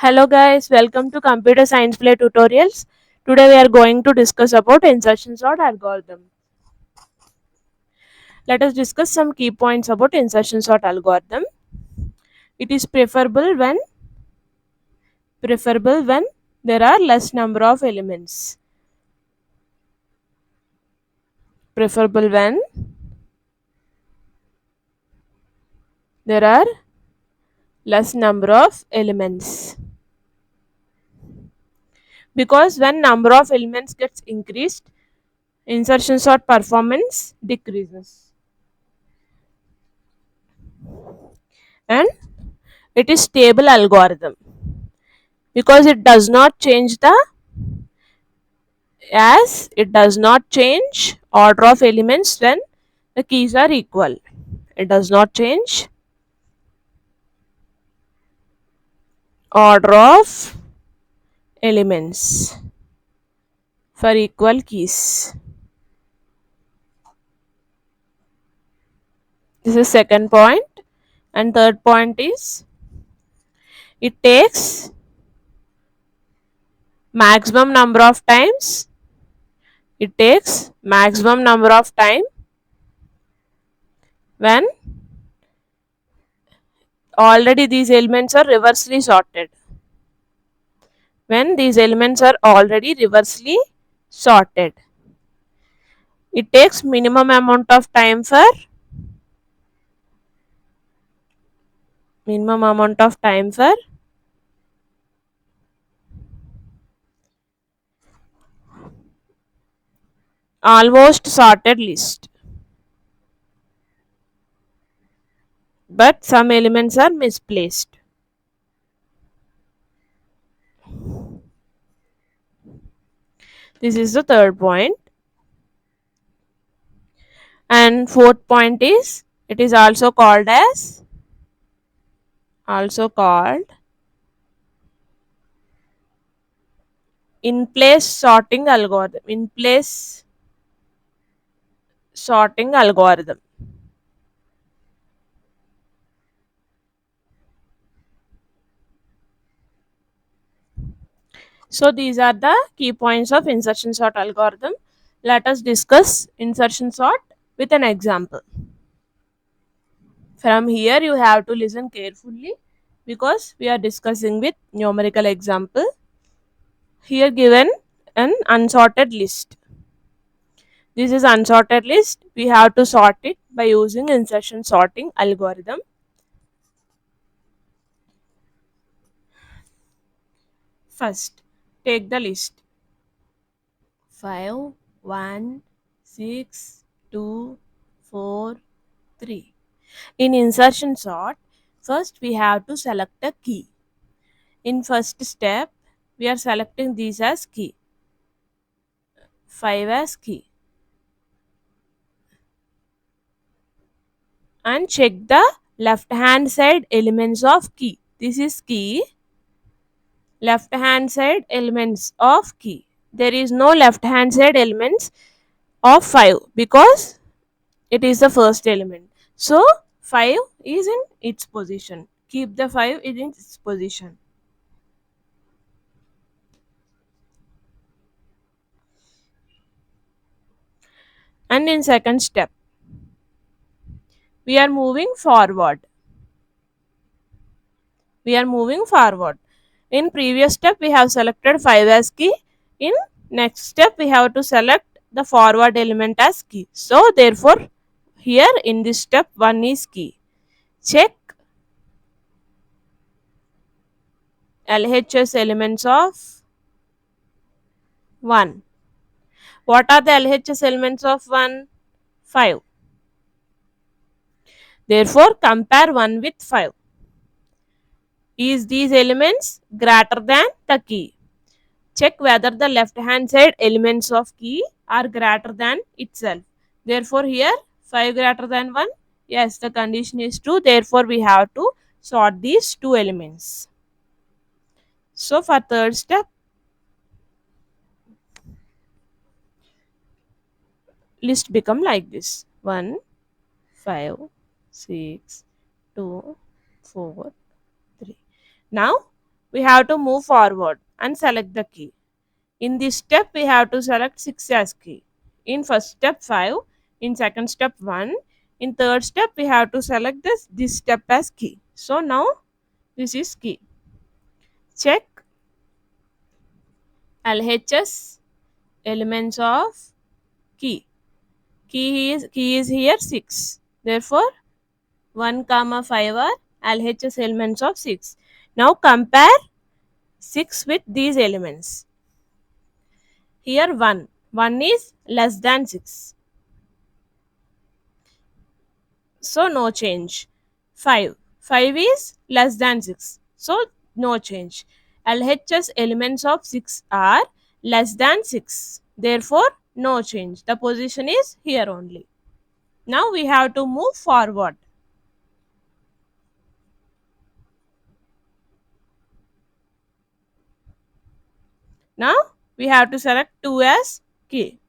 Hello guys, welcome to Computer Science Play Tutorials. Today we are going to discuss about insertion sort algorithm. Let us discuss some key points about insertion sort algorithm. It is preferable when there are less number of elements. Preferable when there are less number of elements. Because when number of elements gets increased, insertion sort performance decreases. And it is stable algorithm because it does not change order of elements when the keys are equal. It does not change order of elements for equal keys. This is second point. And third point is it takes maximum number of times. It takes maximum number of time when already these elements are reversely sorted. When these elements are already reversely sorted. It takes minimum amount of time for almost sorted list. But some elements are misplaced. This is the third point. And fourth point is it is also called in place sorting algorithm. In place sorting algorithm. So these are the key points of insertion sort algorithm. Let us discuss insertion sort with an example. From here you have to listen carefully because we are discussing with numerical example. Here given an unsorted list. This is unsorted list. We have to sort it by using insertion sorting algorithm. First, take the list 5, 1, 6, 2, 4, 3. In insertion sort, first we have to select a key. In first step, we are selecting these as key. 5 as key. And check the left hand side elements of key. This is key. Left hand side elements of key. There is no left hand side elements of 5 because it is the first element. So 5 is in its position. Keep the 5 in its position. And in second step, we are moving forward. In previous step, we have selected 5 as key. In next step, we have to select the forward element as key. So therefore, here in this step, 1 is key. Check LHS elements of 1. What are the LHS elements of 1? 5. Therefore, compare 1 with 5. Is these elements greater than the key? Check whether the left hand side elements of key are greater than itself. Therefore, here 5 greater than 1. Yes, the condition is true. Therefore, we have to sort these two elements. So, for third step, list become like this. 1, 5, 6, 2, 4, 3. Now, we have to move forward and select the key. In this step, we have to select 6 as key. In first step 5, in second step 1, in third step we have to select this step as key. So now this is key. Check LHS elements of key. Key is here 6. Therefore 1 comma 5 are LHS elements of 6. Now compare 6 with these elements. Here 1. 1 is less than 6. So no change. 5. 5 is less than 6. So no change. LHS elements of 6 are less than 6. Therefore no change. The position is here only. Now we have to move forward. Now we have to select 2 as key.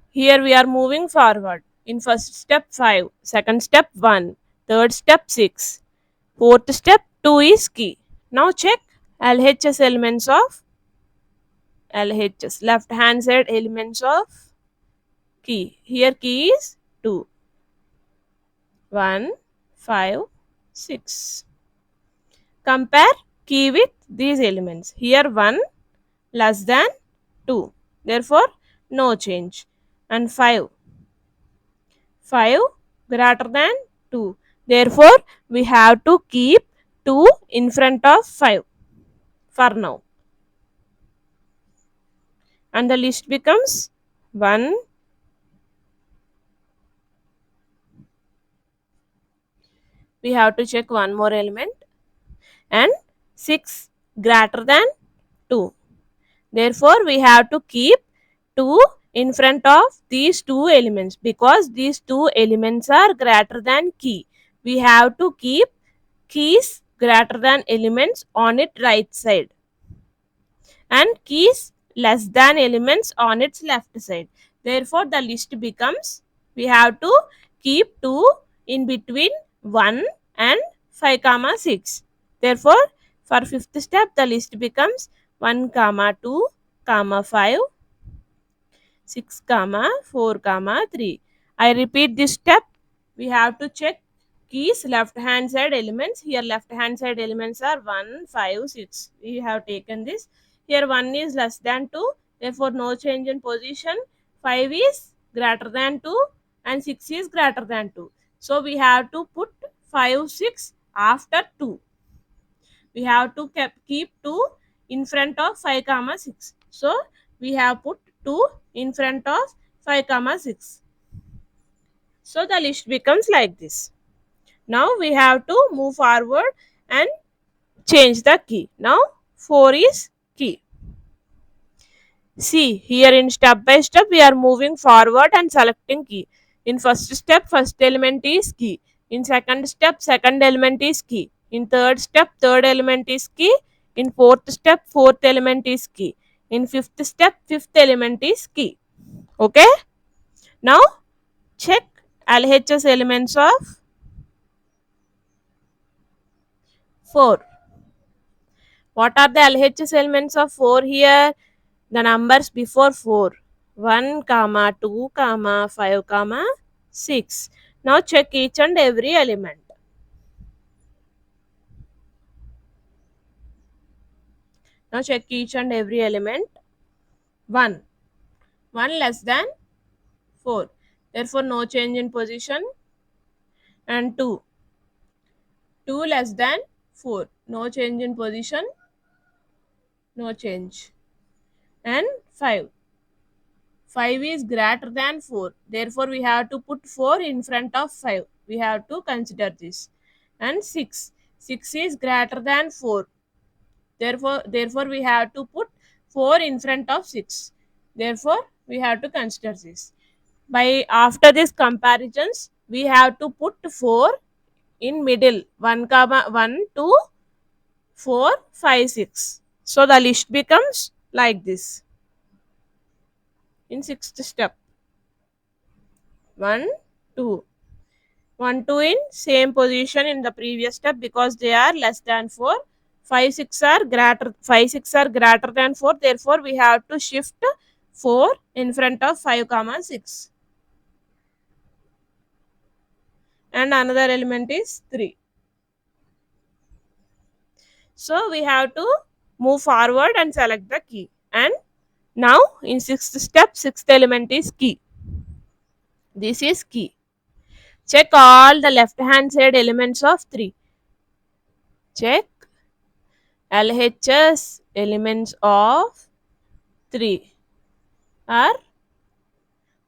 Here we are moving forward. In first step 5, second step 1, third step 6, fourth step 2 is key. Now check LHS elements of LHS, left hand side elements of key. Here key is 2, 1, 5, 6. Compare key with these elements. Here 1 less than 2. Therefore no change. And 5 greater than 2. Therefore we have to keep 2 in front of 5 for now. And the list becomes 1. We have to check one more element, and 6 greater than 2. Therefore we have to keep 2 in front of these two elements, because these two elements are greater than key. We have to keep keys greater than elements on its right side and keys less than elements on its left side. Therefore the list becomes, we have to keep 2 in between 1 and 5 comma 6. Therefore for fifth step the list becomes 1 comma 2 comma 5, 6 comma 4 comma 3. I repeat this step. We have to check keys left hand side elements. Here left hand side elements are 1, 5, 6. We have taken this. Here 1 is less than 2. Therefore no change in position. 5 is greater than 2 and 6 is greater than 2. So we have to put 5, 6 after 2. We have to keep 2 in front of 5 comma 6. So we have put 2 in front of 5 comma 6. So the list becomes like this. Now we have to move forward and change the key. Now 4 is key. See, here in step by step we are moving forward and selecting key. In first step, first element is key. In second step, second element is key. In third step, third element is key. In fourth step, fourth element is key. In fifth step, fifth element is key. Okay? Now check LHS elements of 4. What are the LHS elements of 4 here? The numbers before 4. 1 comma 2 comma 5 comma 6. Now check each and every element. Now check each and every element. 1. 1 less than 4. Therefore no change in position. And 2. 2 less than 4. No change in position. No change. And 5. 5 is greater than 4. Therefore we have to put 4 in front of 5. We have to consider this. And 6. 6 is greater than 4. Therefore we have to put 4 in front of 6. Therefore we have to consider this. By after this comparisons, we have to put 4 in middle. 1 comma 1 2 4 5 6. So the list becomes like this. In sixth step, 1 2 1 2 in same position in the previous step because they are less than 4. 5 6 are greater 5 6 are greater than 4, therefore we have to shift 4 in front of 5 comma 6, and another element is 3. So we have to move forward and select the key. And now in sixth step, sixth element is key. This is key. Check all the left hand side elements of 3. Check LHS elements of 3 are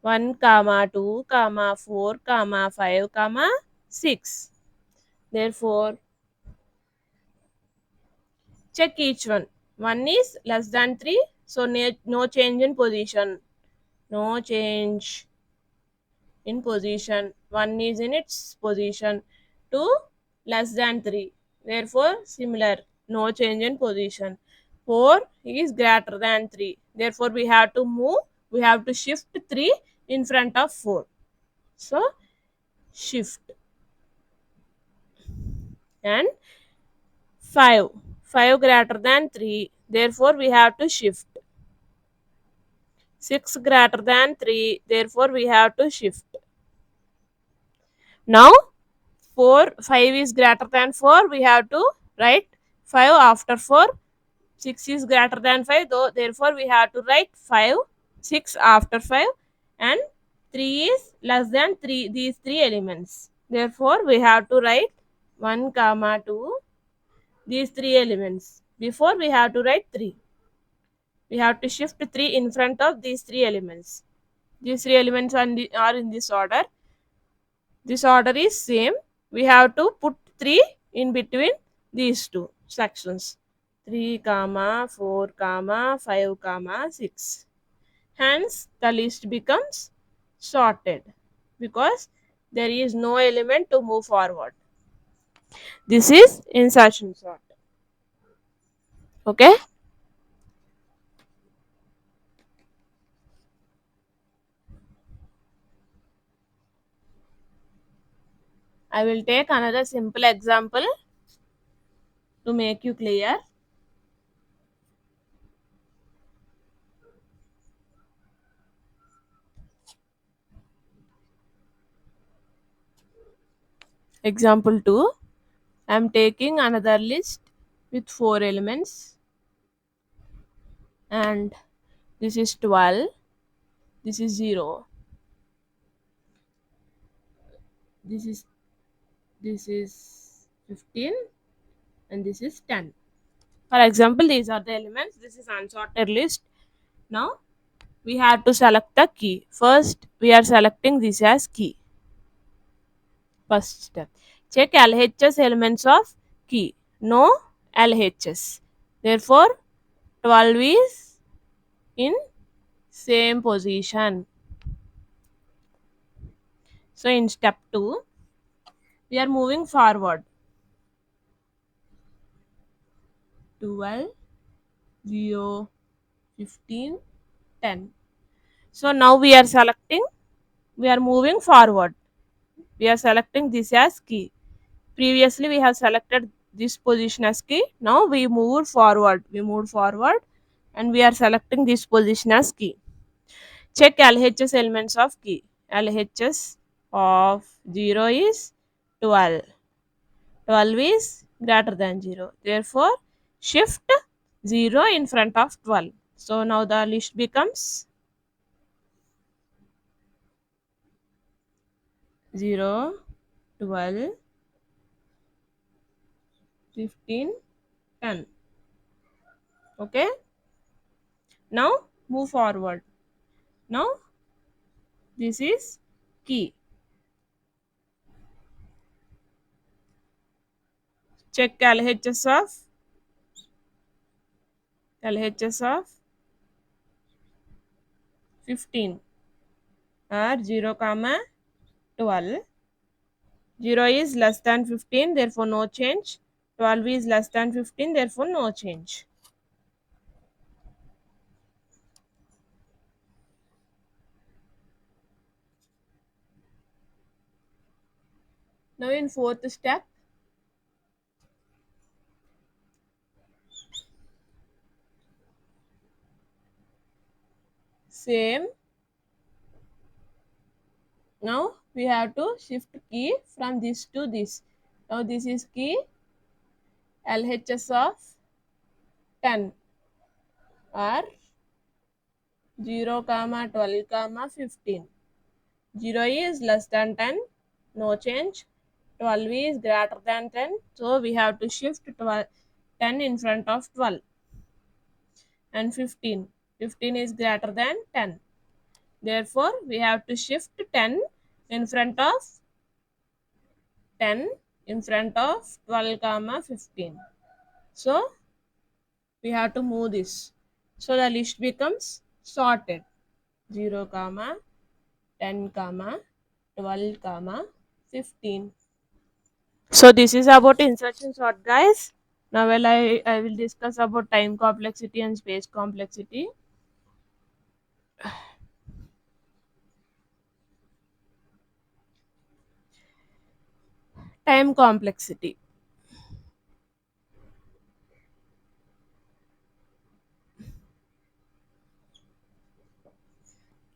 1 comma 2 comma 4 comma 5 comma 6. Therefore, check each one. 1 is less than 3, so no change in position. No change in position. 1 is in its position. 2 less than 3. Therefore, similar. No change in position. 4 is greater than 3. Therefore, we have to move. We have to shift 3 in front of 4. So, shift. And 5. 5 greater than 3. Therefore, we have to shift. 6 greater than 3. Therefore, we have to shift. Now, 4 5 is greater than 4, we have to write 5 after 4. 6 is greater than 5, though therefore we have to write 5 6 after 5, and 3 is less than 3, these three elements, therefore we have to write 1 comma 2, these three elements. Before we have to write 3, we have to shift 3 in front of these three elements. These three elements are in this order. This order is same. We have to put 3 in between these two sections. 3 comma 4 comma 5 comma 6. Hence the list becomes sorted because there is no element to move forward. This is insertion sort. Okay. I will take another simple example to make you clear. Example 2. I am taking another list with 4 elements, and this is 12, this is 0, this is this is 15, and this is 10. For example, these are the elements. This is unsorted list. Now we have to select the key. First we are selecting this as key. First step, check LHS elements of key. No LHS, therefore 12 is in same position. So in step 2 we are moving forward. 12, 0, 15, 10. So now we are selecting, we are moving forward. We are selecting this as key. Previously we have selected this position as key. Now we moved forward. We moved forward and we are selecting this position as key. Check LHS elements of key. LHS of 0 is 12. 12 is greater than 0. Therefore, shift 0 in front of 12. So now the list becomes 0, 12, 15, 10. Okay. Now move forward. Now this is key. Check LHS of 15 are 0 comma 12. 0 is less than 15, therefore no change. 12 is less than 15, therefore no change. Now in fourth step, same. Now we have to shift key from this to this. Now this is key LHS of 10 or 0, comma 12, comma 15. 0 is less than 10, no change. 12 is greater than 10, so we have to shift 12, 10 in front of 12. And 15. 15 is greater than 10. Therefore, we have to shift 10 in front of 10 in front of 12, comma 15. So, we have to move this. So, the list becomes sorted. 0, comma 10, comma 12, comma 15. So, this is about insertion sort, guys. Now, I will discuss about time complexity and space complexity. Time complexity.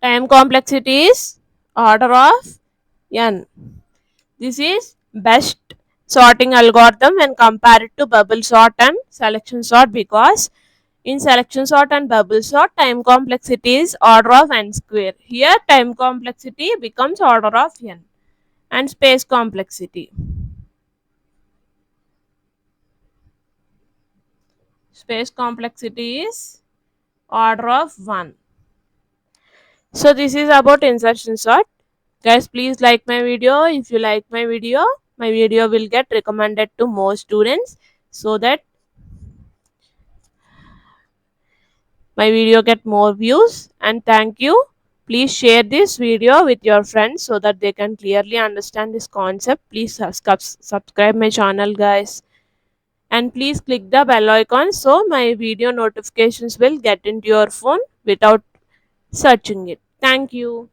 Time complexity is order of n. This is best sorting algorithm when compared to bubble sort and selection sort, because in selection sort and bubble sort, time complexity is order of n square. Here time complexity becomes order of n. And space complexity. Space complexity is order of 1. So this is about insertion sort. Guys, please like my video. If you like my video will get recommended to more students, so that my video get more views. And thank you. Please share this video with your friends so that they can clearly understand this concept. Please subscribe my channel, guys. And please click the bell icon so my video notifications will get into your phone without searching it. Thank you.